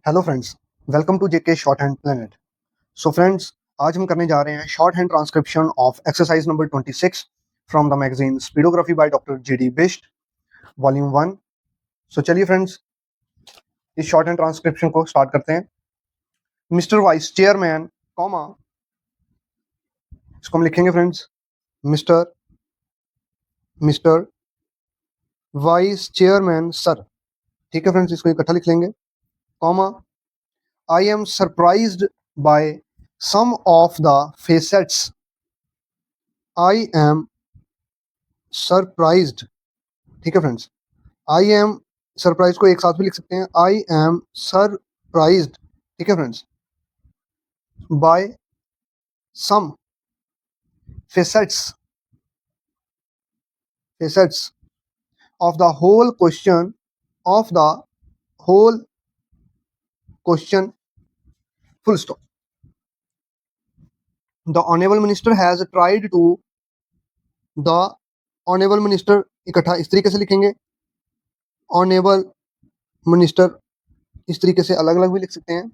Hello friends, welcome to JK shorthand planet. So friends, आज हम करने जा रहे हैं shorthand transcription of exercise number 26 from the magazine speedography by doctor G.D Bist, volume 1। So चलिए friends, इस shorthand transcription को start करते हैं। मिस्टर वाइस चेयरमैन, कॉमा, इसको हम लिखेंगे friends mister mister vice chairman sir. ठीक है फ्रेंड्स, इसको इकट्ठा लिख लेंगे, comma, I am surprised by some of the facets. I am surprised. ठीक है फ्रेंड्स, आई एम सरप्राइज को एक साथ भी लिख सकते हैं, आई एम सरप्राइज्ड। ठीक है friends, by some facets facets of the whole question of the whole question, full stop. The honourable minister has tried to, the honourable minister इकट्ठा इस तरीके से लिखेंगे, ऑनेबल मिनिस्टर इस तरीके से अलग अलग भी लिख सकते हैं।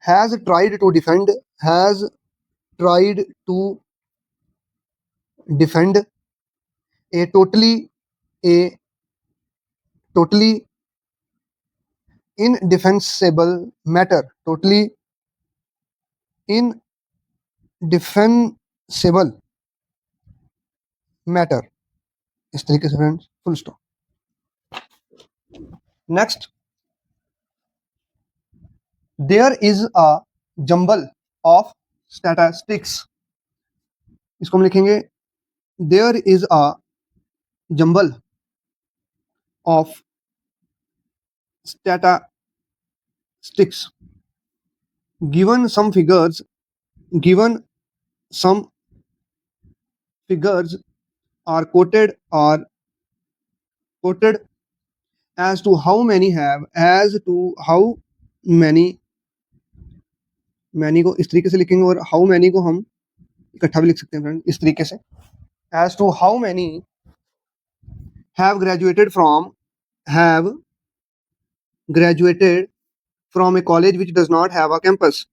Has tried to defend, has tried to defend a totally indefensible matter, totally indefensible matter, इस तरीके से friends, full stop. Next, there is a jumble of statistics, इसको हम लिखेंगे there is a jumble of statistics, given some figures are quoted as to how many को इस तरीके से लिखेंगे और how many को हम इकट्ठा भी लिख सकते हैं फ्रेंड, इस तरीके से, as to how many have graduated from a college which does not have a campus,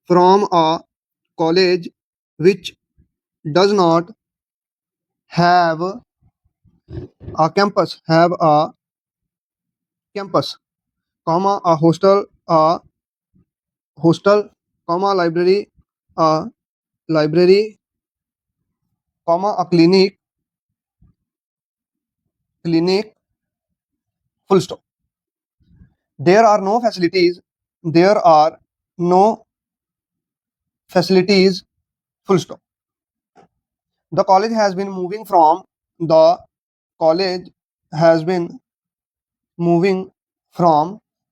from a college which does not have a campus, comma, a hostel, comma, library, comma, a clinic, full stop. There are no facilities, full stop. The college has been moving from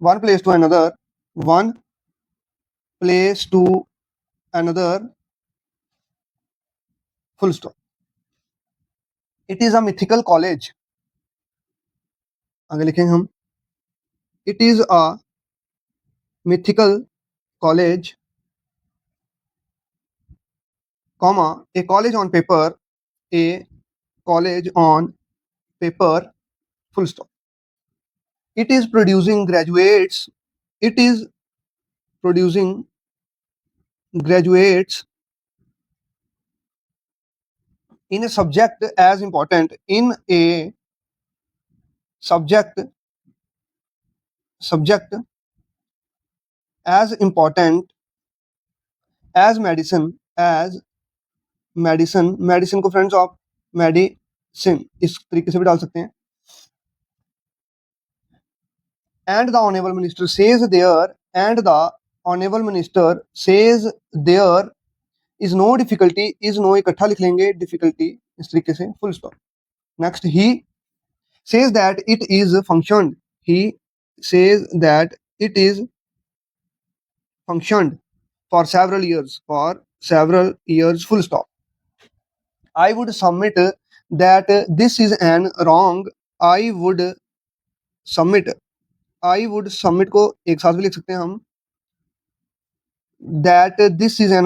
one place to another, full stop. It is a mythical college, आगे लिखेंगे हम, it is a mythical college, comma, a college on paper, full stop. It is producing graduates in a subject as important as medicine को friends आप medicine इस तरीके से भी डाल सकते हैं। And the honorable minister says there is no difficulty, इकट्ठा लिख लेंगे, difficulty इस तरीके से, full stop. Next, he says that it is functioned, for several years, full stop. I would submit that this is an wrong, I would submit को एक साथ भी लिख सकते हैं हम, that this is an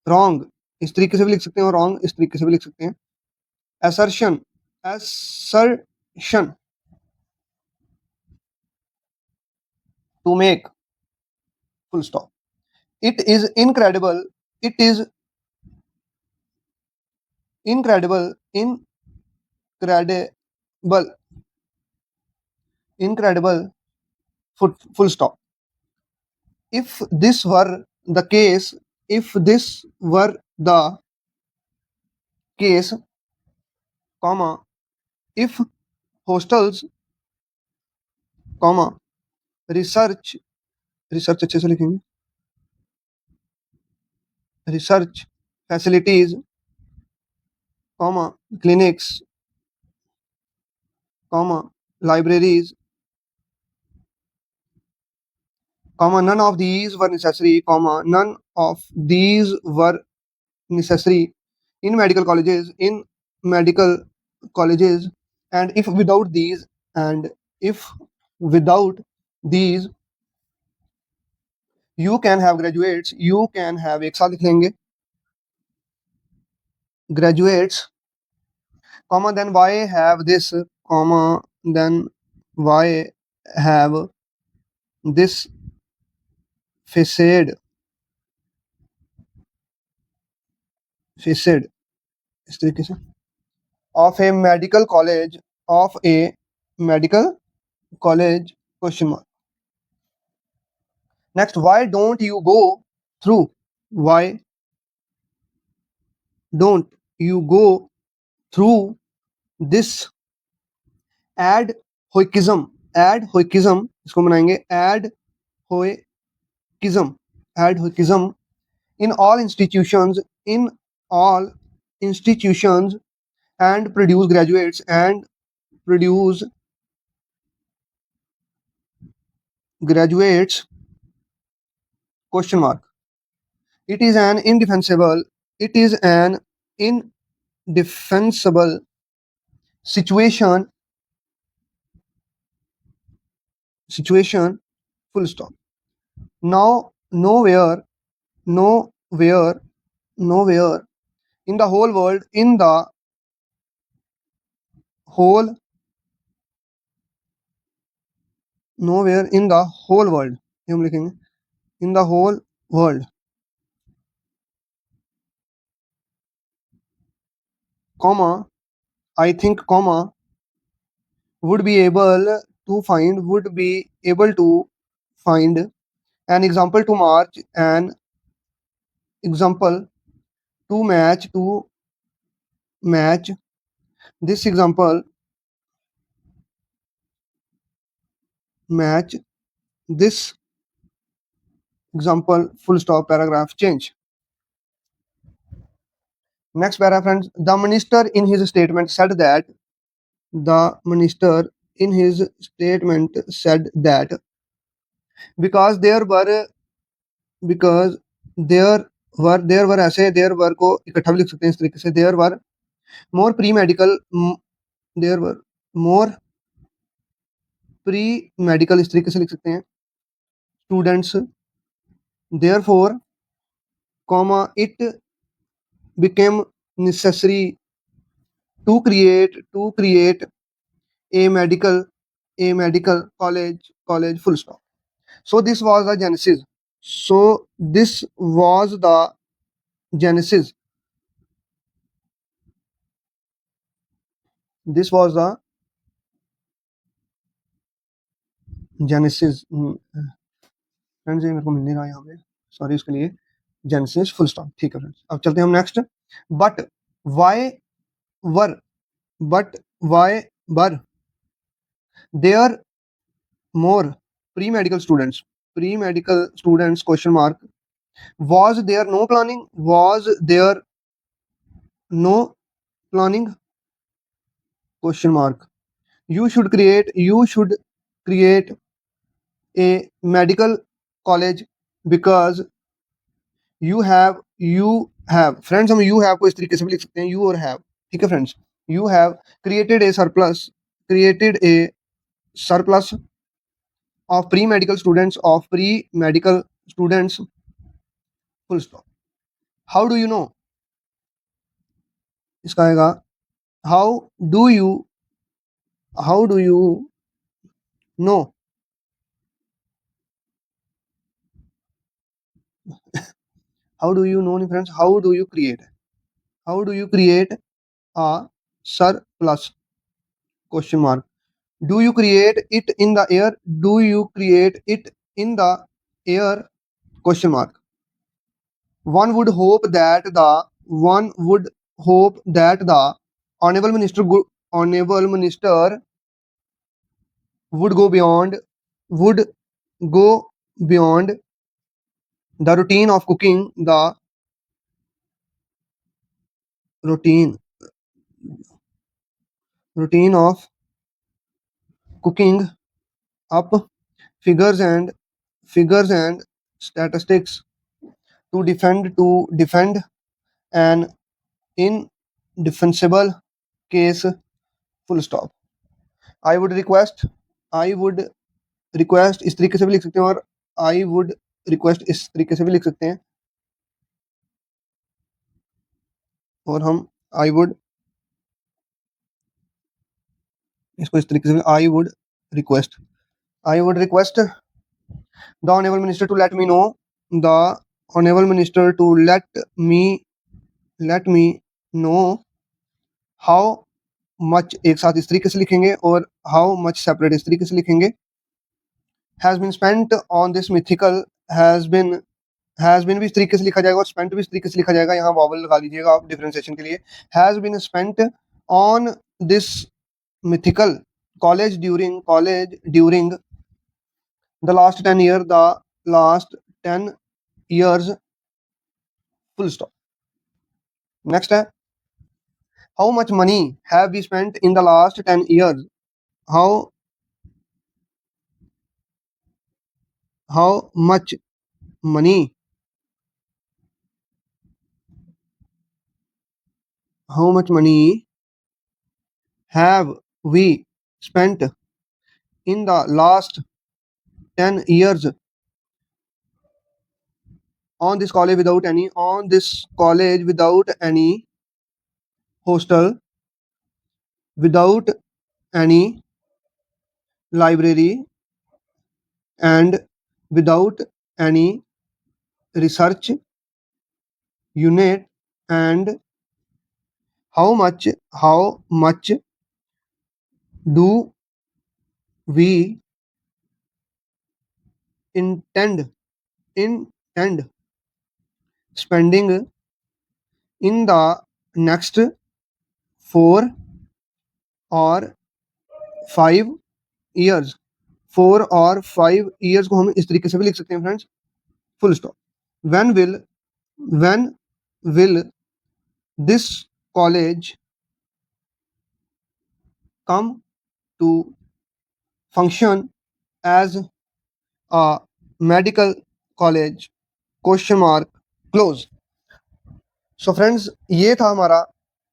wrong, इस तरीके से भी लिख सकते हैं और wrong इस तरीके से भी लिख सकते हैं। assertion to make full stop. It is incredible, it is incredible, incredible, incredible, full stop. If this were the case, if this were the case, comma, if hostels, comma, research, research अच्छे से लिखेंगे, research facilities, comma, clinics, comma, libraries, comma, none of these were necessary, comma, none of these were necessary in medical colleges, and if without these, and if without these, you can have graduates, you can have, एक साथ लिख लेंगे, graduates, comma, then why have this, comma, then why have this facade इस तरीके से of a medical college, of a medical college, question mark. Next, why don't you go through, why don't you go through this ad hocism, इसको बनाएंगे ad hocism in all institutions, and produce graduates, question mark. It is an indefensible situation, full stop. Now nowhere in the whole world, nowhere in the whole world, ये हम लिखेंगे in the whole world, comma, I think, comma, would be able to find an example to match this example, full stop, paragraph change. Next paragraph, friends. The minister in his statement said that because there were ऐसे there were को इकट्ठा भी लिख सकते हैं इस तरीके से, there were more pre-medical इस तरीके से लिख सकते हैं students, therefore, comma, it became necessary to create a medical college, full stop. So this was the genesis. Friends ये मेरे को मिल नहीं रहा यहाँ पे, सॉरी उसके लिए, जेनेसिस फुल स्टॉप, ठीक है फ्रेंड्स। अब चलते हैं हम next. But why were there more pre medical students question mark, was there no planning question mark, you should create a medical college because you have friends, हम you have को इस तरीके से भी लिख सकते हैं, you और have, ठीक है friends. you have created a surplus of pre-medical students full stop. How do you know, इसका आएगा how do you know How do you know, friends? How do you create? How do you create a surplus? Question mark. Do you create it in the air? Do you create it in the air? Question mark. One would hope that the honorable minister would go beyond would go beyond the routine of cooking routine routine of cooking up figures and statistics to defend an indefensible case. Full stop. I would request इस तरीके से भी लिख सकते हैं और I would request इस तरीके से भी लिख सकते हैं और हम I would इसको इस तरीके से I would request the honorable minister to let me know the honorable minister to let me know how much एक साथ इस तरीके से लिखेंगे और how much separate इस तरीके से लिखेंगे has been spent on this mythical has been भी इस तरीके से लिखा जाएगा और spent भी इस तरीके से लिखा जाएगा यहाँ vowel लगा लीजिएगा आप डिफरेंशिएशन के लिए has been spent on this mythical college during the last 10 years full stop. Next है how much money have we spent in the last 10 years? How much money have we spent in the last 10 years on this college without any hostel, without any library, and without any research unit, and how much do we intend spending in the next 4 or 5 years? 4 और 5 years को हम इस तरीके से भी लिख सकते हैं friends. Full stop. when will this college come to function as a medical college? Question mark. Close. So friends, ये था हमारा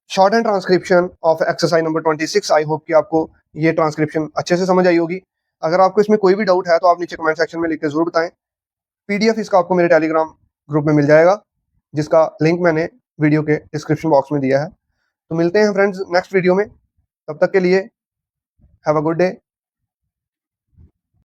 short and transcription of exercise number 26. I hope कि आपको ये ट्रांसक्रिप्शन अच्छे से समझ आई होगी. अगर आपको इसमें कोई भी डाउट है तो आप नीचे कमेंट सेक्शन में लिख के जरूर बताएं. पीडीएफ इसका आपको मेरे टेलीग्राम ग्रुप में मिल जाएगा जिसका लिंक मैंने वीडियो के डिस्क्रिप्शन बॉक्स में दिया है. तो मिलते हैं फ्रेंड्स नेक्स्ट वीडियो में. तब तक के लिए हैव अ गुड डे.